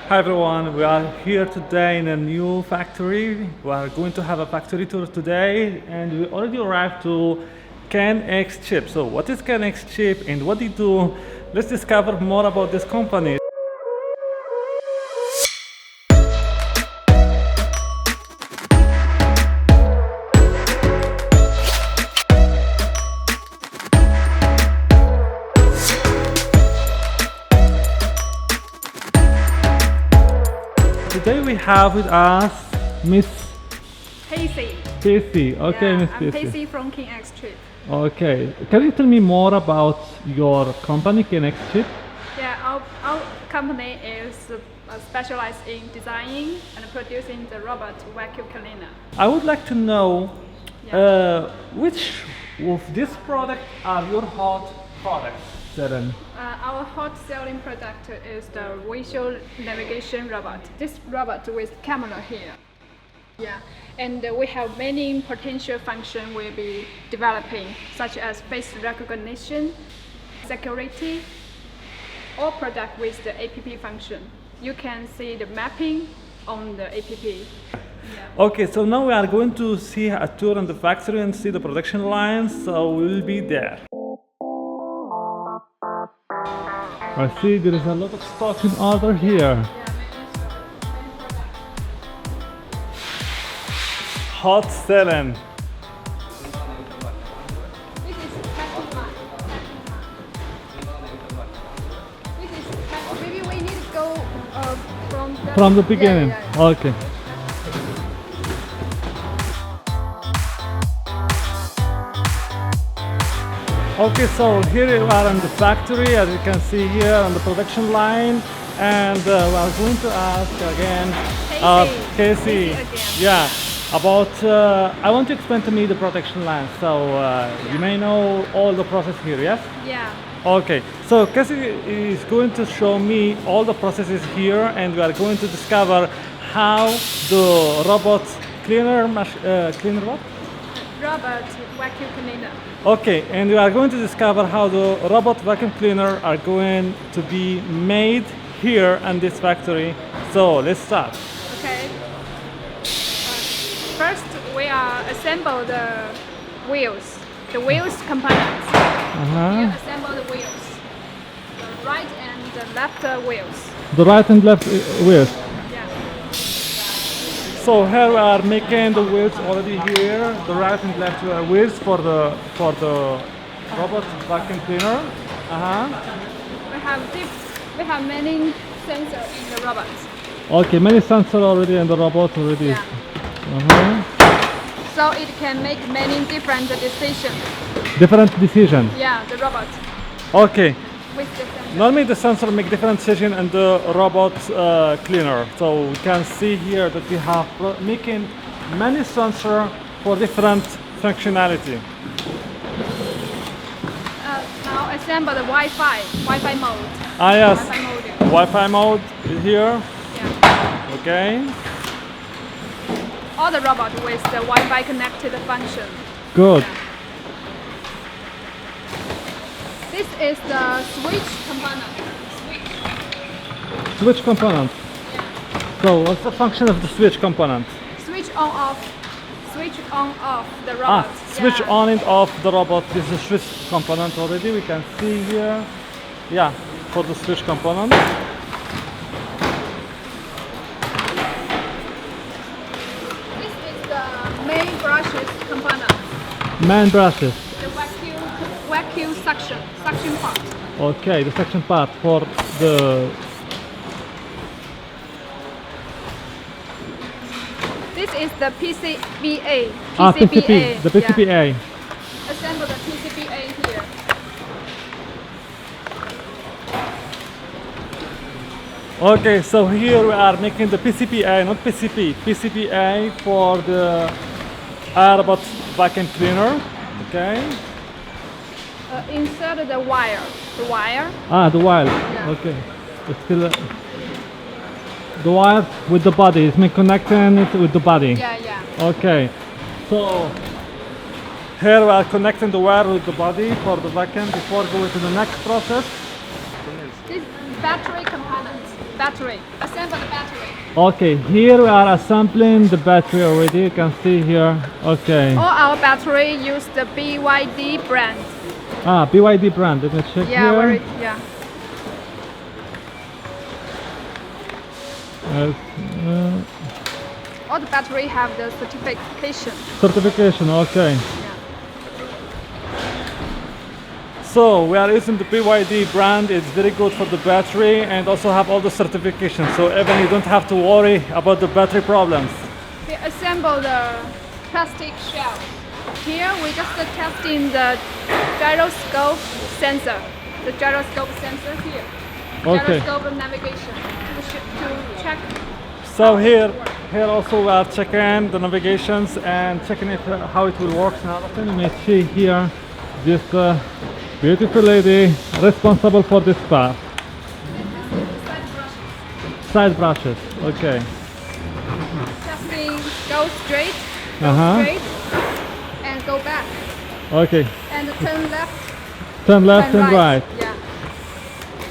Hi everyone, we are here today in a new factory. We are going to have a factory tour today and we already arrived to KingXchip. So what is KingXchip and what they do? Let's discover more about this company. Today we have with us Miss Pacey. Pacey. Okay, Yeah, Miss I'm Pacey. Pacey from KingXchip. Okay, can you tell me more about your company, KingXchip? Yeah, our company is specialized in designing and producing the robot vacuum cleaner. I would like to know Yeah. which of these products are your hot products, Seren? Our hot selling product is the visual navigation robot. This robot with camera here. Yeah, and we have many potential functions we'll be developing, such as face recognition, security, or product with the app function. You can see the mapping on the app. Yeah. Okay, so now we are going to see a tour on the factory and see the production lines, so we'll be there. I see there is a lot of stock in order here. Hot Seren. This is testing line. This is maybe we need to go From the beginning. Yeah, yeah, yeah. Okay. Okay, so here we are in the factory, as you can see here on the production line, and we are going to ask again, Casey, Casey again. yeah, about. I want to explain to me the production line. So you may know all the process here, yes? Yeah. Okay, so Casey is going to show me all the processes here, and we are going to discover how the robot cleaner, cleaner what? Robot vacuum cleaner. Okay, and we are going to discover how the robot vacuum cleaner are going to be made here in this factory. So let's start. Okay. First, we are assemble the wheels, components. You assemble the wheels, the right and the left wheels. The right and left wheels. Yeah. So here we are making the wheels already here, the right and left wheels for the robot vacuum cleaner. We have many sensors in the robot. Okay, many sensors already in the robot already. Yeah. So it can make many different decisions. Different decision. Yeah, the robot Okay. with the sensor. Normally the sensor make different decision in the robot cleaner. So we can see here that we have making many sensor for different functionality. Now assemble the Wi-Fi mode. Ah yes, Wi-Fi module. Wi-Fi mode is here. Yeah. Okay, All the robot with the Wi-Fi connected function. good. This is the switch component. Switch component. So what's the function of the switch component? Switch on off. Switch on off the robot. Switch Yeah. on and off the robot. This is a switch component already. We can see here. Yeah, for the switch component. This is the main brushes component. Man brushes. The vacuum suction part. Okay, the section part for the. This is the PCBA. PCB, the PCBA. Yeah. Assemble the PCBA here. Okay, so here we are making the PCBA, not PCB, PCBA for the robot vacuum cleaner. Okay. Insert the wire. The wire. The wire. Yeah. Okay. It's still the wire with the body. It's me connecting it with the body. Yeah, yeah. Okay. So here we are connecting the wire with the body for the vacuum before going to the next process. This battery components. battery. Assemble the battery. Okay, here we are assembling the battery already. You can see here. Okay. All our battery use the BYD brand. Ah, BYD brand. Let me check Yeah, here. yeah. All the battery have the certification. Certification. Okay. Yeah. So we are using the BYD brand. It's very good for the battery and also have all the certifications. So even you don't have to worry about the battery problems. We assemble the plastic shell. Here we just testing the gyroscope sensor. The gyroscope sensor here. Okay. Gyroscope navigation to check. So here also we are checking the navigations and checking it how it will work. Now let me see here this beautiful lady responsible for this part. Side brushes. Okay. Testing, go straight, straight, and go back. Okay. And turn left. Turn left and right. Yeah.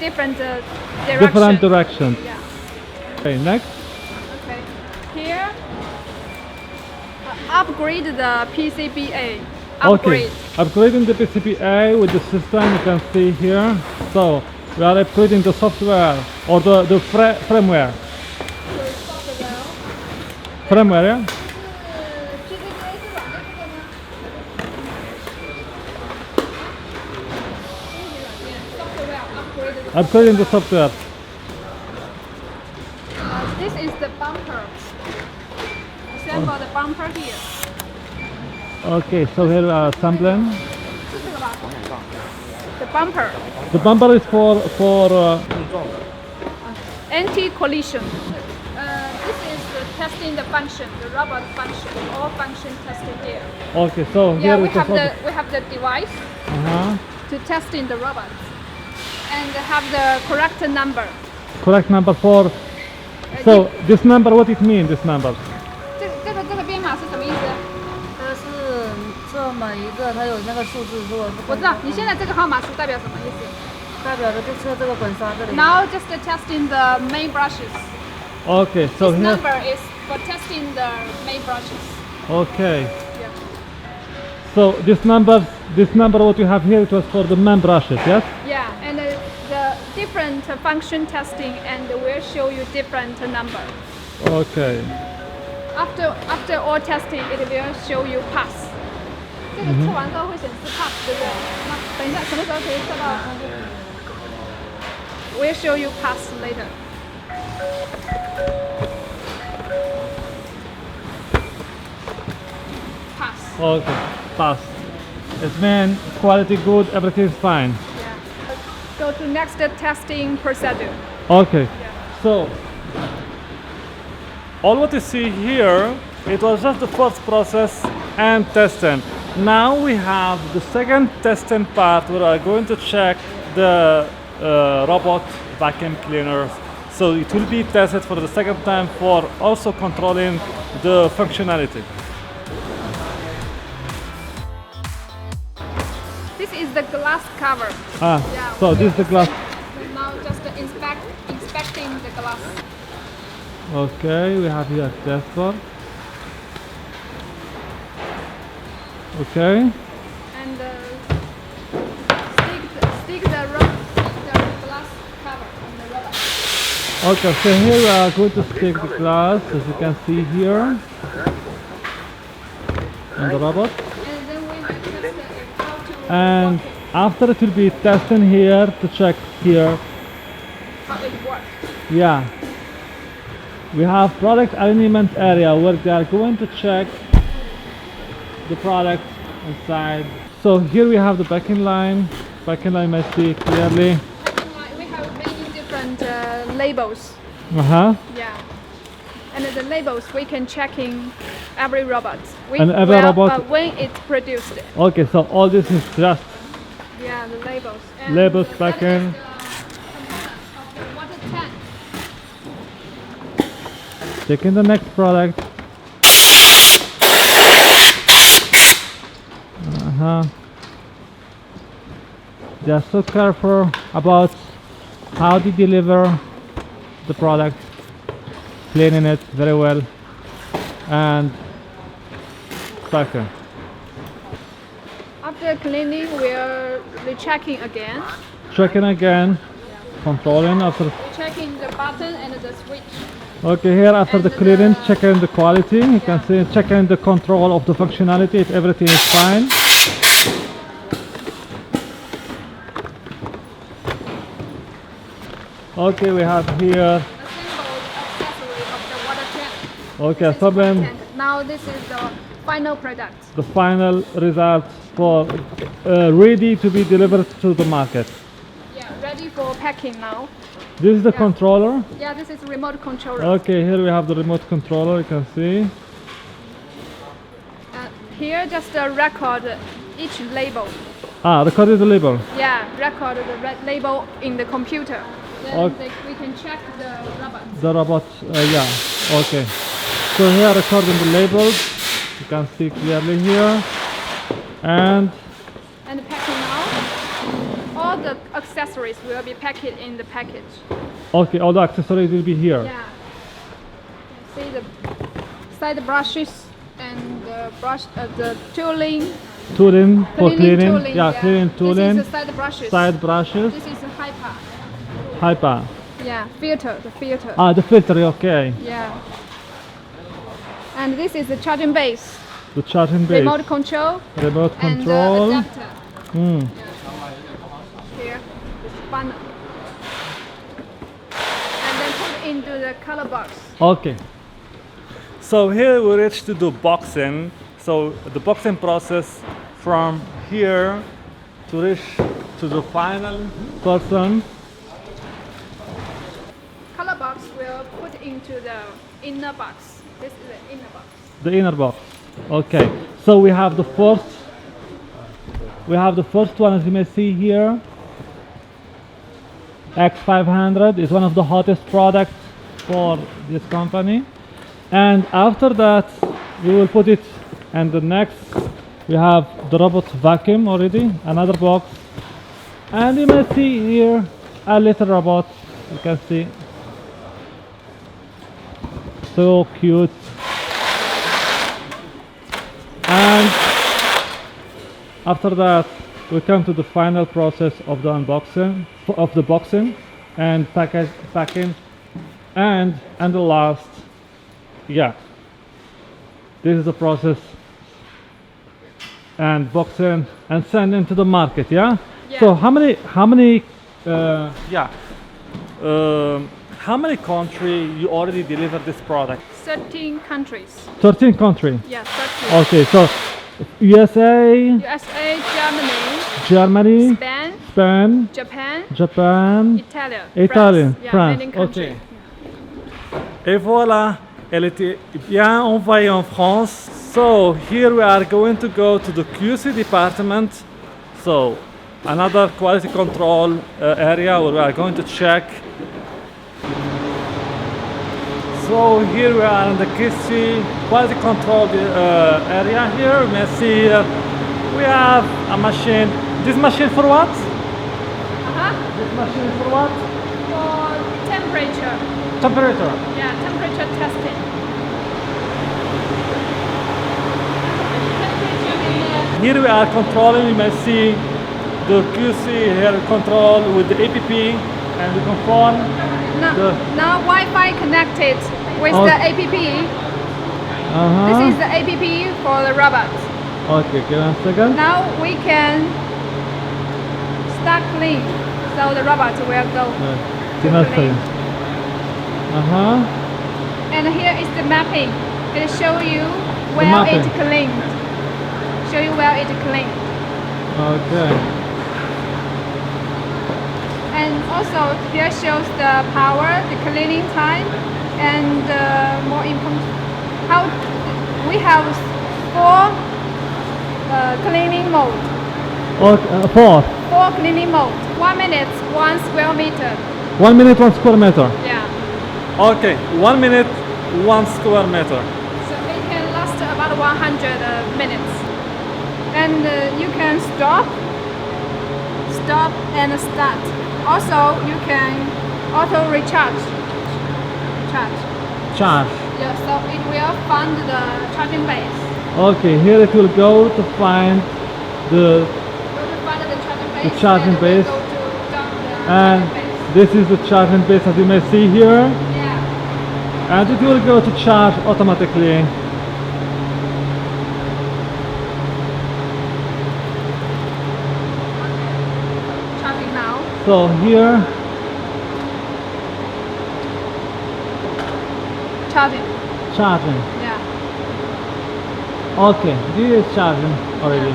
Different direction. Different directions. Yeah. Okay, next. Okay. Here, upgrade the PCBA. Upgrade. Okay. Upgrading the PCBA with the system you can see here. So we are upgrading the software or the firmware. Firmware, yeah? Upgrading the software. This is the bumper. Assemble the bumper here. Okay, so here we are assembling. The bumper. The bumper is for Anti-collision. This is testing the function, the robot function, all function tested here. Okay, so Yeah, here we it is have the device uh-huh. to testing the robot and have the correct number. Correct number for. So this number, what it means? This number. 这个编码是什么意思？它是这每一个它有那个数字，如果我知道，你现在这个号码是代表什么意思代表的就测这个滚刷这里。 ？Now just testing the main brushes. Okay, so This here. number is for testing the main brushes. Okay. Yeah. So this number what you have here, it was for the main brushes, yes? Yeah, and the different function testing, and we'll show you different number. Okay. After all testing, it will show you pass. 这个测完之后会显示 pass，对不对？那等一下什么时候可以测到？We'll show you pass later. Pass. Okay. Pass. It means quality good, everything is fine. Yeah. Go to next testing procedure. Okay. So all what you see here, it was just the first process and testing. Now we have the second testing part where we are going to check the robot vacuum cleaners. So it will be tested for the second time for also controlling the functionality. This is the glass cover. Ah, Yeah, so we this is the glass. Now just inspecting the glass. Okay, we have here dashboard. Okay. And stick the glass cover on the robot. Okay, so here we are going to stick the glass, as you can see here, on the robot. And then we will test how to And work it, after it will be testing here to check here. how it works. Yeah. We have product alignment area where they are going to check the product inside. So here we have the backing line. Backing line may see clearly. We have many different labels. Uh-huh. Yeah. And the labels we can check in every robot. And every robot- when it's produced. Okay, so all this is just Yeah, the labels. And Labels that back is in. the components of the water tank. checking the next product. They are so careful about how they deliver the product, cleaning it very well, and packing. After cleaning, we're rechecking again. Checking again, controlling after. Checking the button and the switch. Okay, here after And the cleaning, the- checking the quality. You can Yeah. see checking the control of the functionality if everything is fine. Okay, we have here. Assembled accessory of the water tank. Okay, This is water assembled tank. Now this is the final product. the final result for ready to be delivered to the market. Yeah, ready for packing now. This is the Yeah. controller. Yeah, this is remote controller. Okay, here we have the remote controller. You can see. Here, just record each label. Recorded the label. Yeah, record the label in the computer. Then Okay. we can check the robot. The robot, yeah. Okay. So here recording the labels. You can see clearly here. And And packing now. All the accessories will be packed in the package. okay, all the accessories will be here. Yeah. See the side brushes and the brush, the tooling. Tooling for cleaning. Tooling. Yeah, cleaning tooling. This is the side brushes. Side brushes. This is the hyper. Hyper. Yeah, filter. The filter. The filter. Okay. Yeah. And this is the charging base. The charging base. Remote control. Remote And control. the adapter. Hmm. Here, this funnel. And then put into the color box. Okay. So here we reach to do boxing. So the boxing process from here to reach to the final person. Color box will put into the inner box. This is the inner box. The inner box. Okay. So we have the first. We have the first one, as you may see here. X500 is one of the hottest products for this company. And after that, we will put it. And the next, we have the robot vacuum already, another box. And you may see here a little robot. You can see. So cute. And after that, we come to the final process of the unboxing, of the boxing and packing, and the last, yeah, this is the process and boxing and sending to the market. Yeah. Yeah. So how many how many country you already delivered this product? 13 countries. 13 country. Yeah, 13. Okay, so USA, USA, Germany, Germany, Spain, Spain, Japan, Japan, Italy, France. Yeah, many countries. Okay. Et voilà, elle était bien envoyée en France. So here we are going to go to the QC department. So another quality control area where we are going to check. So here we are in the QC quality control area. Here you may see we have a machine. This machine for what? This machine for what? For temperature. Temperature. Yeah, temperature testing. Temperature Here we are controlling. You may see the QC here control with the APP and the conform. now Wi-Fi connected with Oh. the APP. This is the APP for the robot. Okay, give me a second. Now we can start clean, so the robot will go. Give me a second. And here is the mapping. It show you where it mapping. cleaned. Show you where it cleaned. Okay. And also here shows the power, the cleaning time, and more important, how we have 4 cleaning mode. Okay, 4. 4 cleaning mode. 1 minute, 1 square meter. 1 minute, 1 square meter. Yeah. Okay, 1 minute, 1 square meter. So it can last about 100 minutes. And you can stop and start. Also, you can auto recharge. charge. Charge. Yeah, so it will find the charging base. Okay, here it will go to find the Go to find the charging base. The charging and base. Go to down the and charging base. this is the charging base as you may see here, Yeah. and it will go to charge automatically. Charging now. So here, Charging. charging. Yeah. Okay, this is charging already.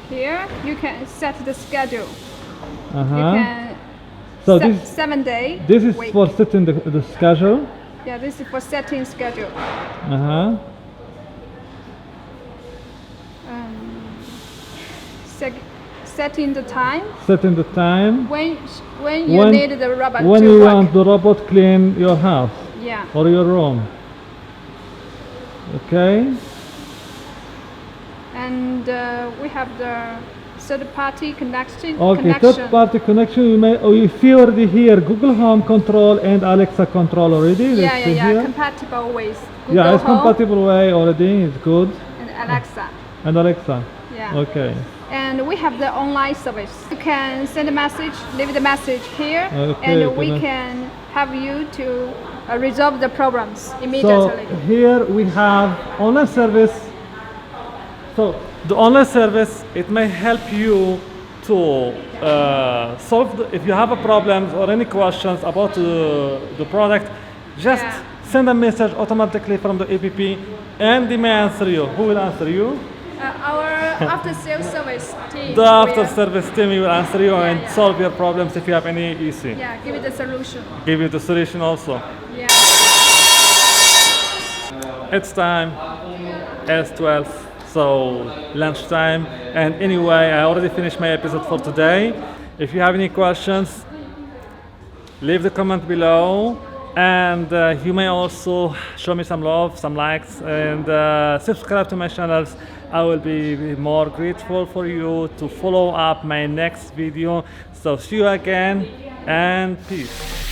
Here you can set the schedule. You Uh-huh. can So set this 7-day. this is week. for setting the schedule. Yeah, this is for setting schedule. Uh-huh. Setting the time Setting the time when you When- need the robot when to you work. want the robot clean your house Yeah. or your room. Okay. And we have the third-party connection. Okay, third party connection. You see already here Google Home control and Alexa control already. Yeah, Let's see yeah, here. compatible with Google Yeah, it's Home compatible way already. It's good. and Alexa. And Alexa. Yeah. Okay. And we have the online service. You can send a message, leave the message here, Okay, and we good. can have you to resolve the problems So immediately. here we have online service. So the online service, it may help you to solve if you have a problems or any questions about the product. Just Yeah. send a message automatically from the app, and they may answer you. Who will answer you? Our after-sales service team. The after will- service team will answer you and yeah. solve your problems if you have any issue. Yeah, give you the solution. Give you the solution also. Yeah. It's time. It's 12, so lunchtime. And anyway, I already finished my episode for today. If you have any questions, leave the comment below. And you may also show me some love, some likes, and subscribe to my channels. I will be more grateful for you to follow up my next video. So see you again, and peace.